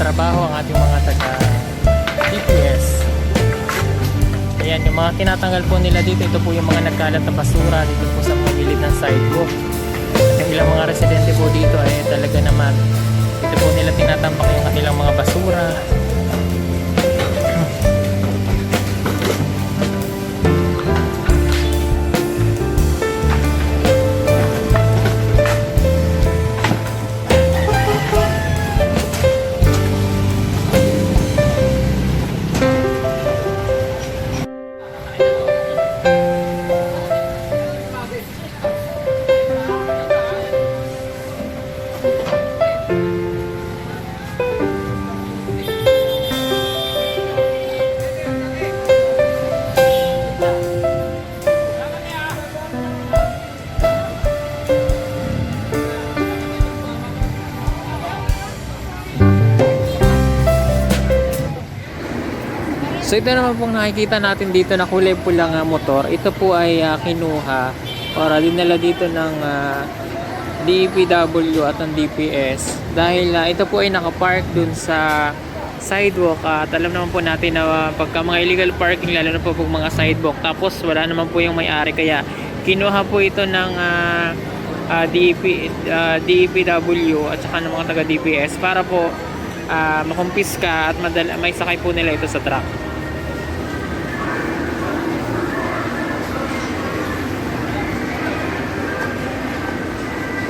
trabaho ang ating mga taga DPS. Ayan, yung mga tinatanggal po nila dito, ito po yung mga nagkalat na basura dito po sa mga gilid ng sidewalk. At yung ilang mga residente po dito ay talaga naman ito po nila tinatambak yung kanilang mga basura. So ito naman pong nakikita natin dito na kulay pula nga motor. Ito po ay kinuha para dinala dito ng DPW at ng DPS. Dahil ito po ay nakapark dun sa sidewalk. At alam naman po natin na pagka mga illegal parking, lalo na po pag mga sidewalk, tapos wala naman po yung may-ari. Kaya kinuha po ito ng DPW at saka ng mga taga DPS para po makumpiska at may sakay po nila ito sa truck.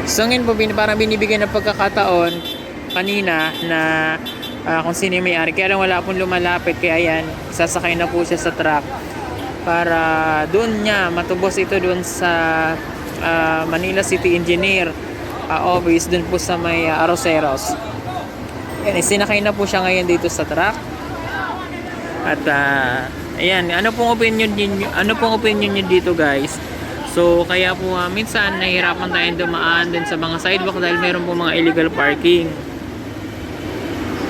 So ngayon po parang binibigyan ng pagkakataon kanina na kung sino yung may-ari. Kaya lang wala pong lumalapit, kaya yan, sasakay na po siya sa truck para doon niya matubos ito doon sa Manila City Engineer office, doon po sa may Aroseros. Yan, sinakay na po siya ngayon dito sa truck. At ayan, ano pong opinion niyo dito, guys? So kaya po minsan nahihirapan tayong dumaan din sa mga sidewalk dahil meron po mga illegal parking.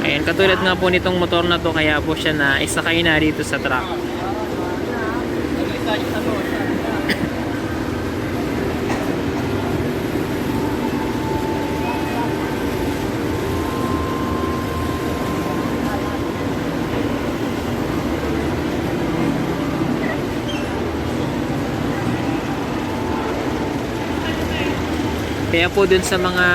Ayan, katulad nga po nitong motor na to, kaya po siya na isakay na dito sa truck. Kaya po dun sa mga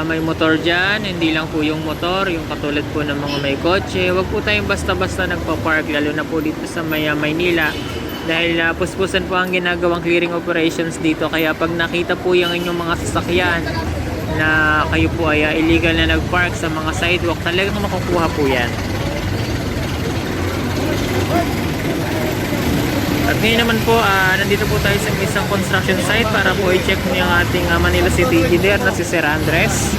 may motor dyan, hindi lang po yung motor, yung katulad po ng mga may kotse, wag po tayong basta-basta nagpa-park, lalo na po dito sa Maynila, dahil puspusan po ang ginagawang clearing operations dito. Kaya pag nakita po yung inyong mga sasakyan na kayo po ay illegal na nag-park sa mga sidewalk, talagang makukuha po yan. At ngayon naman po, nandito po tayo sa isang construction site para po i-check mo yung ating Manila City Engineer na si Sir Andres.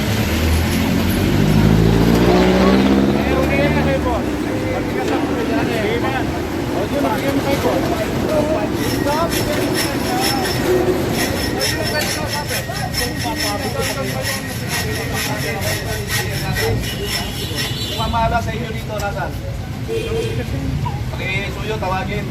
Mamala sa inyo dito, nasan? Pakisuyo, tawagin.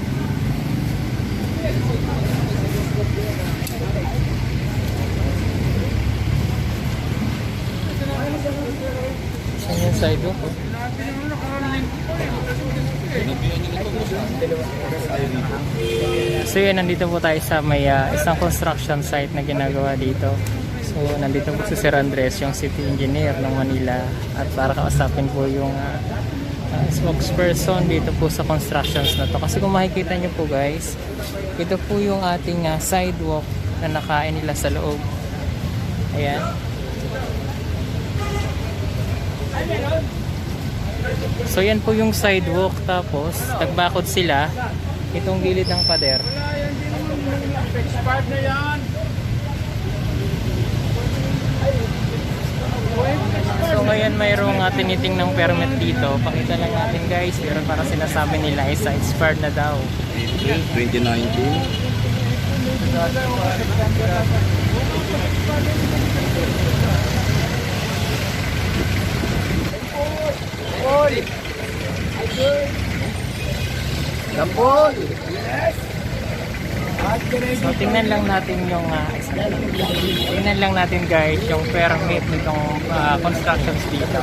Saan yung sidewalk? So yun, nandito po tayo sa may isang construction site na ginagawa dito. So nandito po si Sir Andres, yung City Engineer ng Manila, at para kausapin po yung spokesperson dito po sa constructions na to. Kasi kung makikita nyo po, guys, ito po yung ating sidewalk na nakain nila sa loob. Ayan. So yan po yung sidewalk, tapos nagbakod sila itong gilid ng pader. So ngayon mayroong tiniting ng permit dito. Pakita lang natin, guys, pero para sinasabi nila is expired na daw. 2019. Gampol! Yes! So tingnan lang natin yung tingnan lang natin, guys, yung permit nitong constructions dito.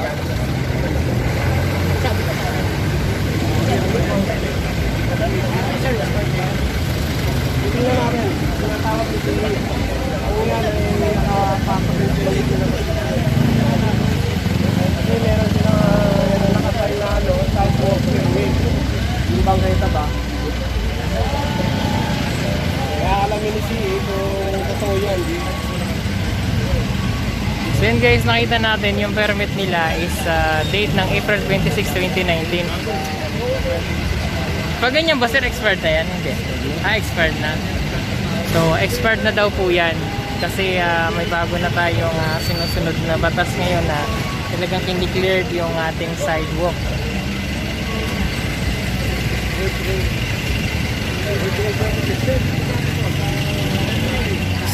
Ayun guys, nakita natin yung permit nila is date ng April 26, 2019. Pag ganyan ba sir, expired na yan? Hindi. Expired na. So, expired na daw po yan. Kasi may bago na tayong sinusunod na batas ngayon na talagang kindeclared yung ating sidewalk.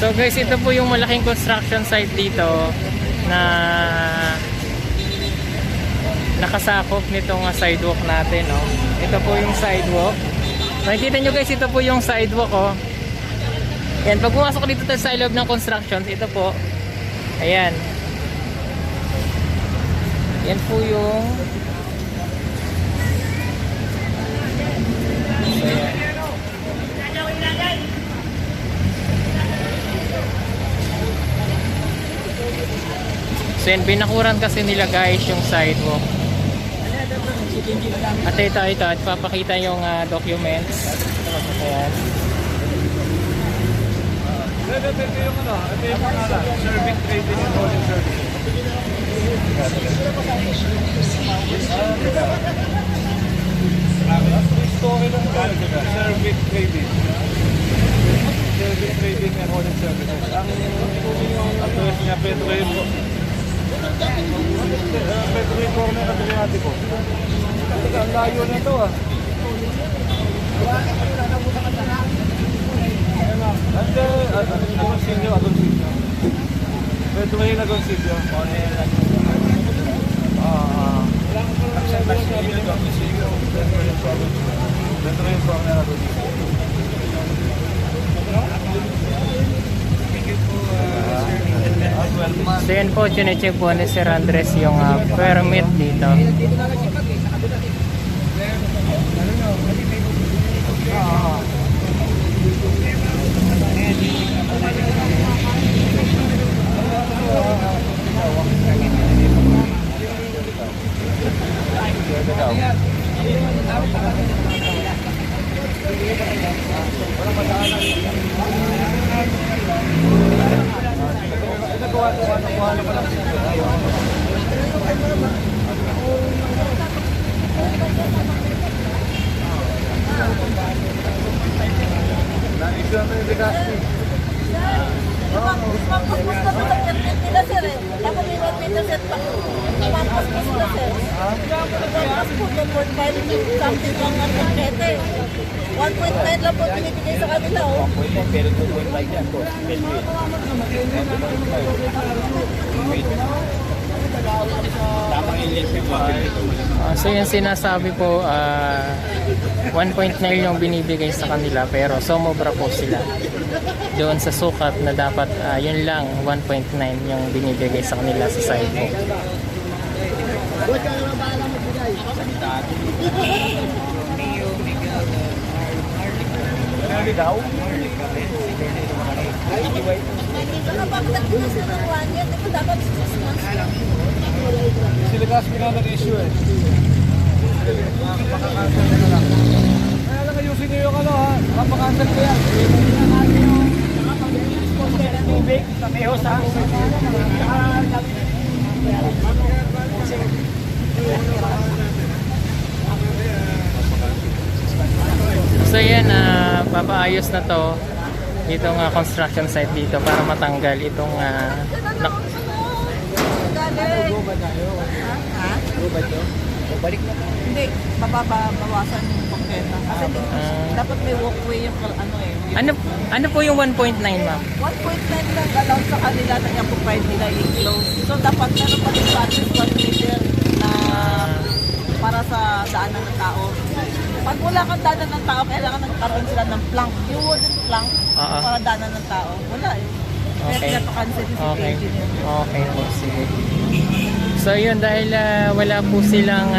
So guys, ito po yung malaking construction site dito na nakasakop nitong sidewalk natin, no? Ito po yung sidewalk. Makikita nyo guys, ito po yung sidewalk, oh. Yan, pag pumasok dito tayo sa loob ng construction, ito po. Ayan. Yan po yung so yan, binakuran kasi nila guys yung sidewalk. At ito, at papakita yung documents. Ayan. Ito yung ano, ito yung pangalan, serving, trading, and holding service. Story lang talaga, serving, trading. Serving, trading, and holding services. Ang address niya, Pedro Corner Adriatico. Ang layo na ito ah. Agoncillo. Pedro Agoncillo. So yan po, chinecheck po ni Sir Andres yung permit dito. Lang po binibigay sa kanila, oh. 1.9 pero 2.5 yan po. Tamang ilisip po. So yung sinasabi po, 1.9 yung binibigay sa kanila pero sumobra po sila doon sa sukat na dapat yun lang 1.9 yung binibigay sa kanila sa sidewalk. Ligaw? Baka bakit po sa ng 1 year, di ba dapat 6 months lang? Sila kasi pinag-issue eh. Makakancel na lang. Kaya lang ayusin nyo yung ano ha. Mapakancel ko yan. Tubig sa Mehos ha. So yan, papaayos na to itong construction site dito para matanggal itong Balik na. Hindi, bawasan yung pangketa. Kasi dapat may walkway yung ano eh. Ano po yung 1.9 ma'am? 1.9 lang allowed sa kanila na i-provide nila i-close. So dapat meron pa rin at least 1 meter na para sa daanan ng tao. Pag wala kang daanan ng tao, kailangan nagkaroon sila ng plank. Yung wooden plank para daanan ng tao. Wala eh. Kaya pinapakancel yung security nila. Okay po, sige. So yun, dahil wala po silang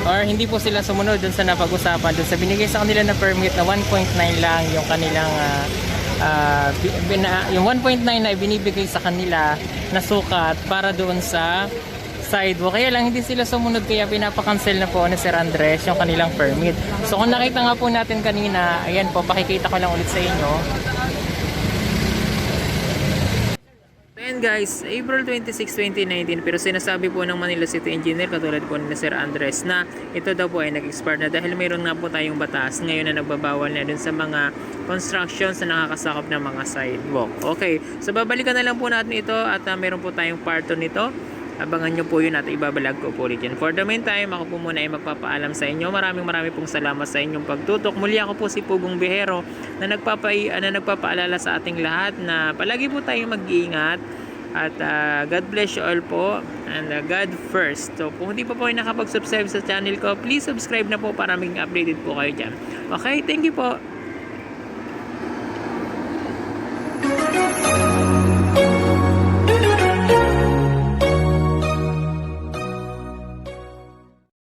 or hindi po sila sumunod dun sa napag-usapan, dun sa binigay sa kanila na permit na 1.9 lang yung kanilang yung 1.9 na ibinibigay sa kanila na sukat para doon sa sidewalk. Kaya lang hindi sila sumunod, kaya pinapakancel na po ni Sir Andres yung kanilang permit. So kung nakita nga po natin kanina, ayan po, pakikita ko lang ulit sa inyo. guys, April 26, 2019, pero sinasabi po ng Manila City Engineer katulad po ni Sir Andres na ito daw po ay nag-expire na dahil mayroon nga po tayong batas ngayon na nagbabawal na dun sa mga constructions na nakakasakop ng mga sidewalk. Okay, so babalikan na lang po natin ito at meron po tayong part 2 nito. Abangan nyo po yun at ibabalag ko po ulit yan. For the meantime, ako po muna ay magpapaalam sa inyo. Maraming pong salamat sa inyong pagtutok. Muli ako po si Pugong Byahero na nagpapaalala sa ating lahat na palagi po tayong mag-iingat at God bless you all po and God first. So kung hindi pa po ay nakapag-subscribe sa channel ko, please subscribe na po para maging updated po kayo dyan. Okay, thank you po.